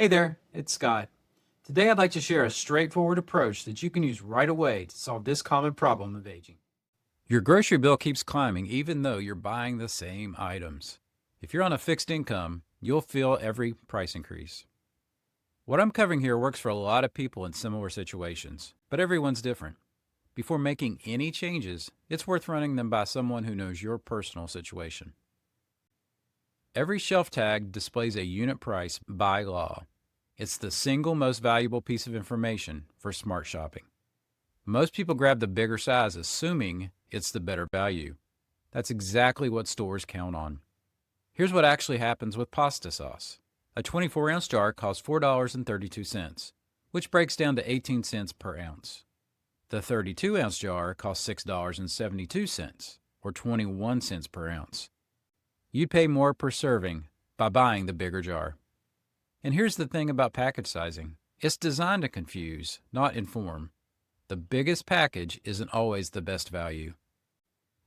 Hey there, it's Scott. Today I'd like to share a straightforward approach that you can use right away to solve this common problem of aging. Your grocery bill keeps climbing even though you're buying the same items. If you're on a fixed income, you'll feel every price increase. What I'm covering here works for a lot of people in similar situations, but everyone's different. Before making any changes, it's worth running them by someone who knows your personal situation. Every shelf tag displays a unit price by law. It's the single most valuable piece of information for smart shopping. Most people grab the bigger size assuming it's the better value. That's exactly what stores count on. Here's what actually happens with pasta sauce. A 24-ounce jar costs $4.32, which breaks down to 18 cents per ounce. The 32-ounce jar costs $6.72, or 21 cents per ounce. You'd pay more per serving by buying the bigger jar. And here's the thing about package sizing. It's designed to confuse, not inform. The biggest package isn't always the best value.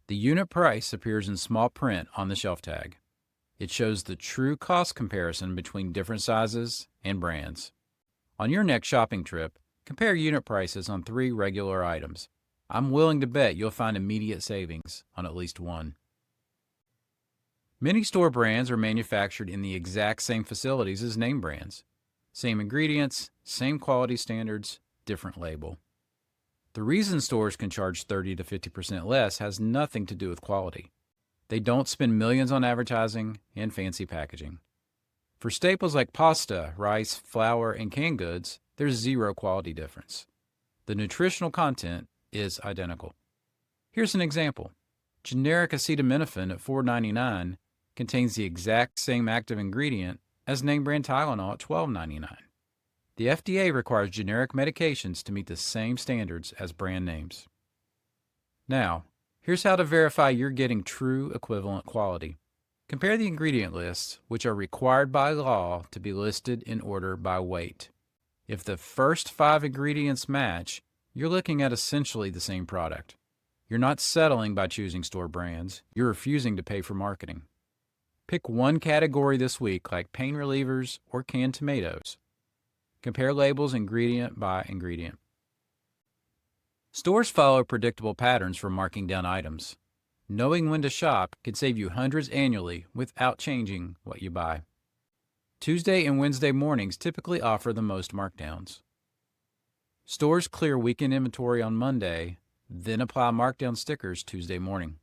The unit price appears in small print on the shelf tag. It shows the true cost comparison between different sizes and brands. On your next shopping trip, compare unit prices on 3 regular items. I'm willing to bet you'll find immediate savings on at least one. Many store brands are manufactured in the exact same facilities as name brands. Same ingredients, same quality standards, different label. The reason stores can charge 30 to 50% less has nothing to do with quality. They don't spend millions on advertising and fancy packaging. For staples like pasta, rice, flour, and canned goods, there's zero quality difference. The nutritional content is identical. Here's an example. Generic acetaminophen at $4.99 contains the exact same active ingredient as name brand Tylenol at $12.99. The FDA requires generic medications to meet the same standards as brand names. Now, here's how to verify you're getting true equivalent quality. Compare the ingredient lists, which are required by law to be listed in order by weight. If the first 5 ingredients match, you're looking at essentially the same product. You're not settling by choosing store brands, you're refusing to pay for marketing. Pick one category this week, like pain relievers or canned tomatoes. Compare labels ingredient by ingredient. Stores follow predictable patterns for marking down items. Knowing when to shop can save you hundreds annually without changing what you buy. Tuesday and Wednesday mornings typically offer the most markdowns. Stores clear weekend inventory on Monday, then apply markdown stickers Tuesday morning.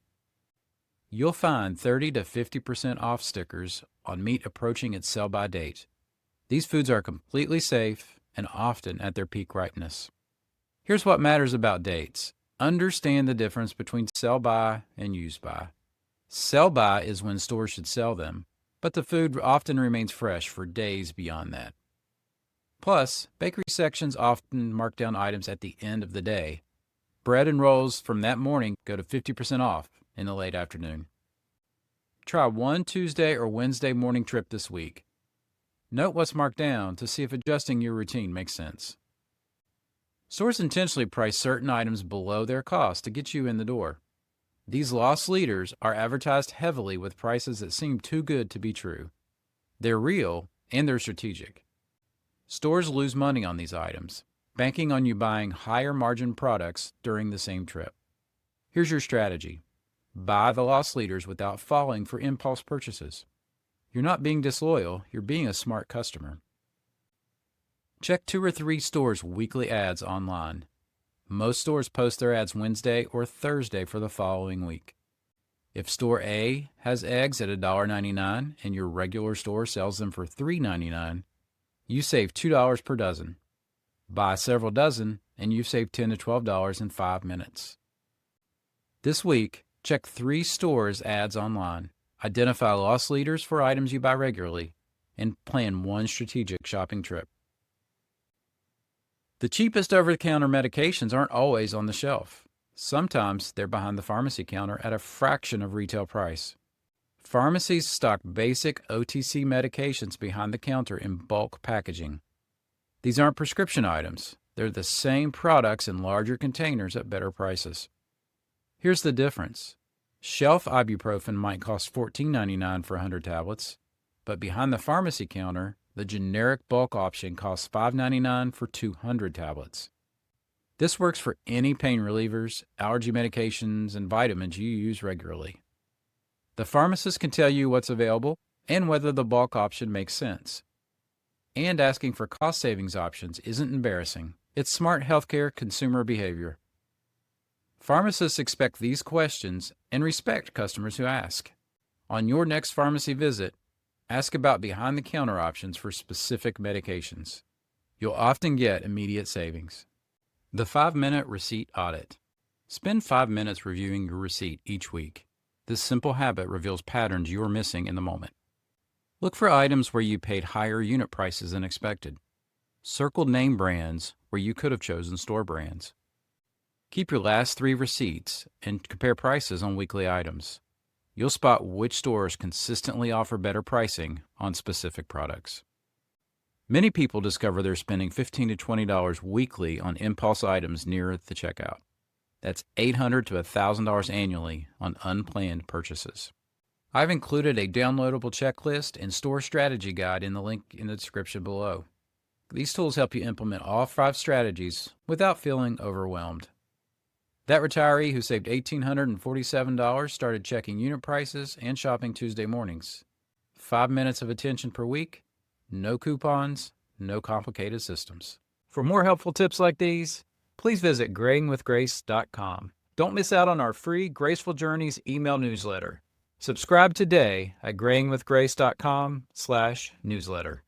You'll find 30 to 50% off stickers on meat approaching its sell-by date. These foods are completely safe and often at their peak ripeness. Here's what matters about dates. Understand the difference between sell-by and use-by. Sell-by is when stores should sell them, but the food often remains fresh for days beyond that. Plus, bakery sections often mark down items at the end of the day. Bread and rolls from that morning go to 50% off in the late afternoon. Try one Tuesday or Wednesday morning trip this week. Note what's marked down to see if adjusting your routine makes sense. Stores intentionally price certain items below their cost to get you in the door. These loss leaders are advertised heavily with prices that seem too good to be true. They're real and they're strategic. Stores lose money on these items, banking on you buying higher margin products during the same trip. Here's your strategy. Buy the loss leaders without falling for impulse purchases. You're not being disloyal, you're being a smart customer. Check 2 or 3 stores' weekly ads online. Most stores post their ads Wednesday or Thursday for the following week. If store A has eggs at $1.99 and your regular store sells them for $3.99, you save $2 per dozen. Buy several dozen and you save $10 to $12 in 5 minutes. This week, check 3 stores' ads online. Identify loss leaders for items you buy regularly, and plan one strategic shopping trip. The cheapest over-the-counter medications aren't always on the shelf. Sometimes they're behind the pharmacy counter at a fraction of retail price. Pharmacies stock basic OTC medications behind the counter in bulk packaging. These aren't prescription items. They're the same products in larger containers at better prices. Here's the difference. Shelf ibuprofen might cost $14.99 for 100 tablets, but behind the pharmacy counter, The generic bulk option costs $5.99 for 200 tablets. This works for any pain relievers, allergy medications, and vitamins you use regularly. The pharmacist can tell you what's available and whether the bulk option makes sense. And asking for cost savings options isn't embarrassing. It's smart healthcare consumer behavior. Pharmacists expect these questions and respect customers who ask. On your next pharmacy visit, ask about behind-the-counter options for specific medications. You'll often get immediate savings. The 5-minute receipt audit. Spend 5 minutes reviewing your receipt each week. This simple habit reveals patterns you are missing in the moment. Look for items where you paid higher unit prices than expected. Circle name brands where you could have chosen store brands. Keep your last 3 receipts and compare prices on weekly items. You'll spot which stores consistently offer better pricing on specific products. Many people discover they're spending $15 to $20 weekly on impulse items near the checkout. That's $800 to $1,000 annually on unplanned purchases. I've included a downloadable checklist and store strategy guide in the link in the description below. These tools help you implement all 5 strategies without feeling overwhelmed. That retiree who saved $1,847 started checking unit prices and shopping Tuesday mornings. 5 minutes of attention per week, no coupons, no complicated systems. For more helpful tips like these, please visit grayingwithgrace.com. Don't miss out on our free Graceful Journeys email newsletter. Subscribe today at grayingwithgrace.com/newsletter.